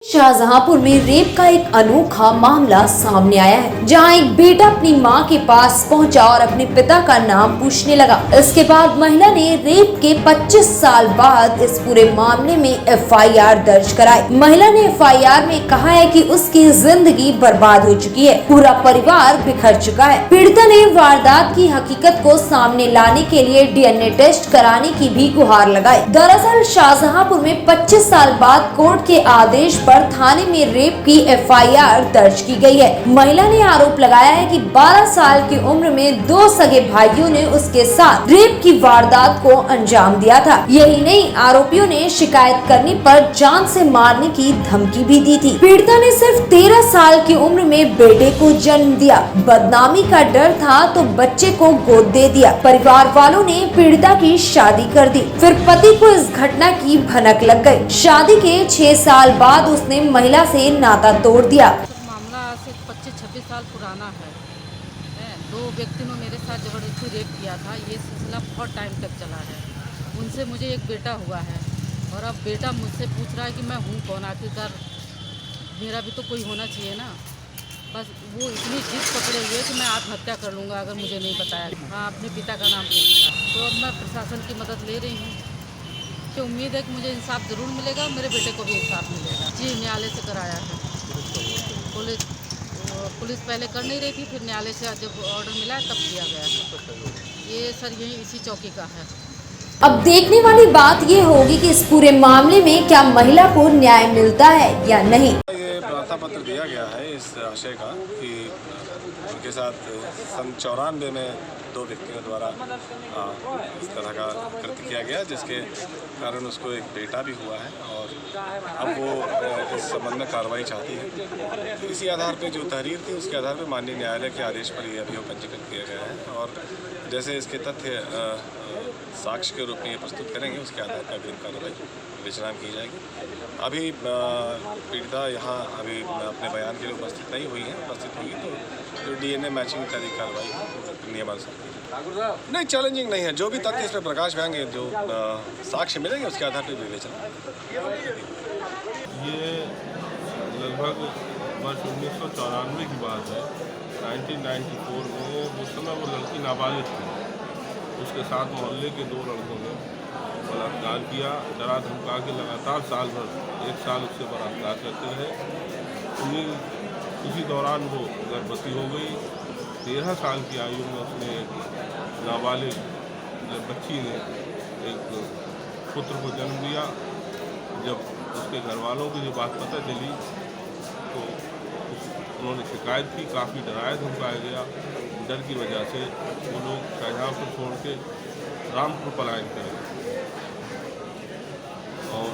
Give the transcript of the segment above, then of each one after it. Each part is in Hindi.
शाहजहांपुर में रेप का एक अनोखा मामला सामने आया है, जहां एक बेटा अपनी मां के पास पहुंचा और अपने पिता का नाम पूछने लगा। इसके बाद महिला ने रेप के 25 साल बाद इस पूरे मामले में एफआईआर दर्ज कराई। महिला ने एफआईआर में कहा है कि उसकी जिंदगी बर्बाद हो चुकी है, पूरा परिवार बिखर चुका है। पीड़िता ने वारदात की हकीकत को सामने लाने के लिए डीएनए टेस्ट कराने की भी गुहार लगाई। दरअसल शाहजहांपुर में 25 साल बाद कोर्ट के आदेश पर थाने में रेप की एफआईआर दर्ज की गई है। महिला ने आरोप लगाया है कि 12 साल की उम्र में 2 सगे भाइयों ने उसके साथ रेप की वारदात को अंजाम दिया था। यही नहीं, आरोपियों ने शिकायत करने पर जान से मारने की धमकी भी दी थी। पीड़िता ने सिर्फ 13 साल की उम्र में बेटे को जन्म दिया। बदनामी का डर था तो बच्चे को गोद दे दिया। परिवार वालों ने पीड़िता की शादी कर दी, फिर पति को इस घटना की भनक लग गई। शादी के 6 साल बाद उसने महिला से नाता तोड़ दिया। मामला आज से 25-26 साल पुराना है। दो व्यक्ति ने मेरे साथ जबरदस्ती रेप किया था। ये सिलसिला बहुत टाइम तक चला है। उनसे मुझे एक बेटा हुआ है और अब बेटा मुझसे पूछ रहा है कि मैं हूँ कौन, आखिरकार मेरा भी तो कोई होना चाहिए ना। बस वो इतनी जिद पकड़े हुए कि मैं आत्महत्या कर लूँगा अगर मुझे नहीं बताया। हाँ, अपने पिता का नाम पूछा। तो अब मैं प्रशासन की मदद ले रही हूँ कि उम्मीद है कि मुझे इंसाफ ज़रूर मिलेगा, मेरे बेटे को भी इंसाफ मिलेगा। जी, न्यायालय से कराया है। पुलिस पहले कर नहीं रही थी, फिर न्यायालय से जब ऑर्डर मिला तब किया गया है। ये सर यही इसी चौकी का है। अब देखने वाली बात ये होगी कि इस पूरे मामले में क्या महिला को न्याय मिलता है या नहीं। ये प्रार्थना पत्र दिया गया है इस आशय का कि उनके साथ सन 94 में 2 व्यक्तियों द्वारा इस तरह का कृत्य किया गया, जिसके कारण उसको एक बेटा भी हुआ है और अब वो इस संबंध में कार्रवाई चाहती है। तो इसी आधार पर जो तहरीर थी उसके आधार पर माननीय न्यायालय के आदेश पर यह अभियोग पंजीकृत किया गया है और जैसे इसके तथ्य साक्ष्य के रूप में ये प्रस्तुत करेंगे, उसके आधार पर अग्रिम कार्रवाई विचारण की जाएगी। अभी पीड़िता यहाँ अभी अपने बयान के लिए उपस्थित नहीं हुई है। उपस्थित होगी तो जो डीएनए मैचिंग इत्यादि कार्रवाई नियमानुसार नहीं, चैलेंजिंग नहीं है। जो भी तथ्य इस पर प्रकाश पाएंगे, जो साक्ष्य मिलेंगे, उसके आधार पर विवेचना। ये लगभग वर्ष 1994 की बात है। 1994 में उस समय वो लड़की नाबालिग थी। उसके साथ मोहल्ले के 2 लड़कों ने बलात्कार किया, डरा धमका के लगातार साल भर 1 साल उससे बलात्कार करते रहे। उसी दौरान वो गर्भवती हो गई। 13 साल की आयु में उसने नाबालिग बच्ची ने एक पुत्र को जन्म दिया। जब उसके घर वालों को ये बात पता चली तो उन्होंने शिकायत की। काफ़ी डराया धमकाया गया। डर की वजह से वो लोग शाहजहांपुर छोड़ के रामपुर पलायन कर गए और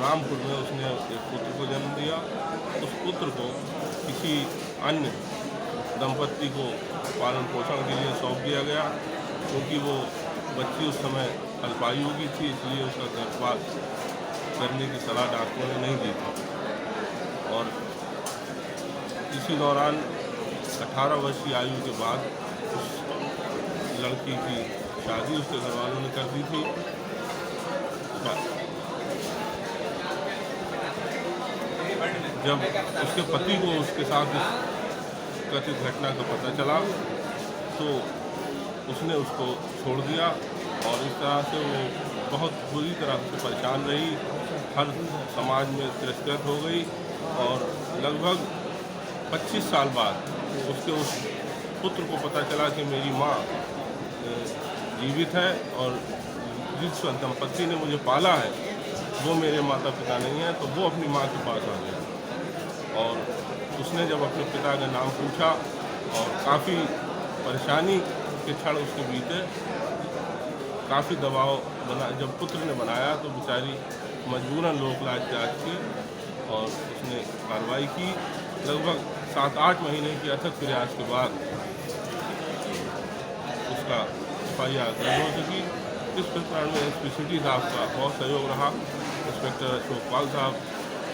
रामपुर में उसने एक पुत्र को जन्म दिया। उस पुत्र को किसी अन्य दंपत्ति को पालन पोषण के लिए सौंप दिया गया, क्योंकि वो बच्ची उस समय अल्पायु की थी, इसलिए उसका गर्भपात करने की सलाह डॉक्टरों ने नहीं दी थी। और इसी दौरान 18 वर्ष की आयु के बाद उस लड़की की शादी उसके घर वालों ने कर दी थी। जब उसके पति को उसके साथ इस कथित घटना का पता चला तो उसने उसको छोड़ दिया और इस तरह से वो बहुत बुरी तरह से परेशान रही। हर समाज में तिरस्कृत हो गई और लगभग 25 साल बाद उसके उस पुत्र को पता चला कि मेरी माँ जीवित है और जिस दंपत्ति ने मुझे पाला है वो मेरे माता पिता नहीं है। तो वो अपनी माँ के पास आ गया और उसने जब अपने पिता का नाम पूछा और काफ़ी परेशानी के क्षण उसके बीते, काफ़ी दबाव बना। जब पुत्र ने बनाया तो बेचारी मजबूरन लोक लाज त्याग की और उसने कार्रवाई की। लगभग 7-8 महीने की अथक प्रयास के बाद उसका एफआईआर दर्ज हो चुकी। इस प्रकरण में एसपी सिटी साहब का बहुत सहयोग रहा। इंस्पेक्टर अशोक पाल साहब,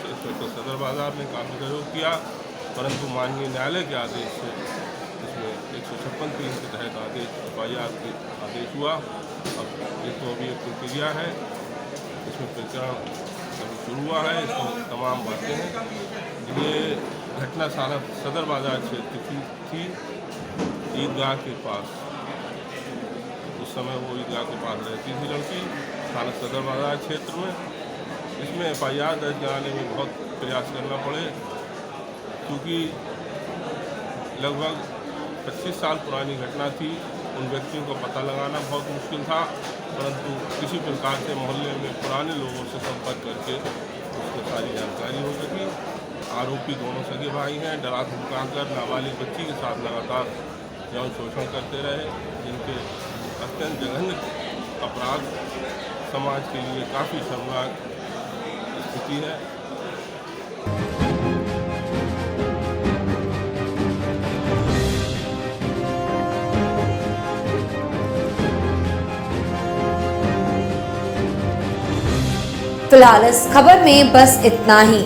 इंस्पेक्टर सदर बाजार ने काफ़ी सहयोग किया, परंतु माननीय न्यायालय के आदेश से इसमें 156(3) के तहत एफआईआर के आदेश हुआ। अब ये तो अभी एक प्रक्रिया है, इसमें प्रकरण अभी शुरू हुआ है। इसमें तमाम बातें हैं। ये घटना सारा सदर बाजार क्षेत्र की थी, ईदगाह के पास। उस समय वो ईदगाह के पास रहती थी लड़की, थाना सदर बाजार क्षेत्र में। इसमें FIR दर्ज कराने में बहुत प्रयास करना पड़े, क्योंकि लगभग 25 साल पुरानी घटना थी। उन व्यक्तियों का पता लगाना बहुत मुश्किल था, परंतु किसी प्रकार से मोहल्ले में पुराने लोगों से संपर्क करके उसको सारी जानकारी हो सकी। आरोपी दोनों सगे भाई हैं। डरा धमकाकर नाबालिग बच्ची के साथ लगातार यौन शोषण करते रहे, जिनके अत्यंत जघन्य अपराध समाज के लिए काफ़ी शर्मनाक स्थिति है। फिलहाल इस खबर में बस इतना ही।